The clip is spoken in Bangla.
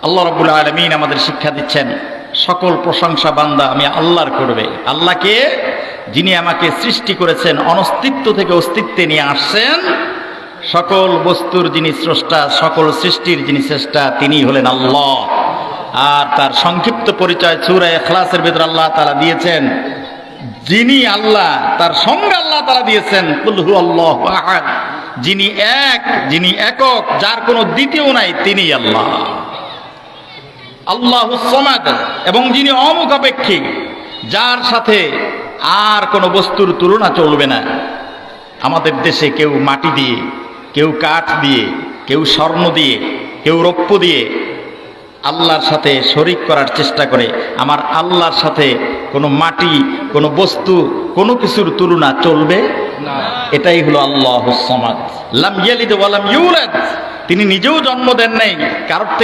আল্লাহ রাব্বুল আলামিন আমাদের শিক্ষা দিচ্ছেন, সকল প্রশংসা বান্দা আমি আল্লাহর করবে। আল্লাহকে, যিনি আমাকে সৃষ্টি করেছেন, অনস্তিত্ব থেকে অস্তিত্বে নিয়ে আসছেন, সকল বস্তুর যিনি স্রষ্টা, সকল সৃষ্টির যিনি স্রষ্টা, তিনি হলেন আল্লাহ। আর তার সংক্ষিপ্ত পরিচয় সূরা ইখলাসের ভিতরে আল্লাহ তাআলা দিয়েছেন, যিনি আল্লাহ, তার সঙ্গে আল্লাহ তাআলা দিয়েছেন কুল হু আল্লাহু আহাদ, যিনি এক, যিনি একক, যার কোনো দ্বিতীয় নাই, তিনি আল্লাহ। আল্লাহুস সামাদ, এবং যিনি অমুখাপেক্ষী, যার সাথে আর কোনো বস্তুর তুলনা চলবে না। আমাদের দেশে কেউ মাটি দিয়ে, কেউ কাঠ দিয়ে, কেউ স্বর্ণ দিয়ে, কেউ রৌপ্য দিয়ে আল্লাহর সাথে শরীক করার চেষ্টা করে। আমার আল্লাহর সাথে কোনো মাটি, কোনো বস্তু, কোনো কিছুর তুলনা চলবে না। এটাই হলো আল্লাহুস সামাদ। লাম ইয়ালিদ ওয়া লাম ইউলাদ, তিনি নিজেও জন্ম দেন নাই, কারোর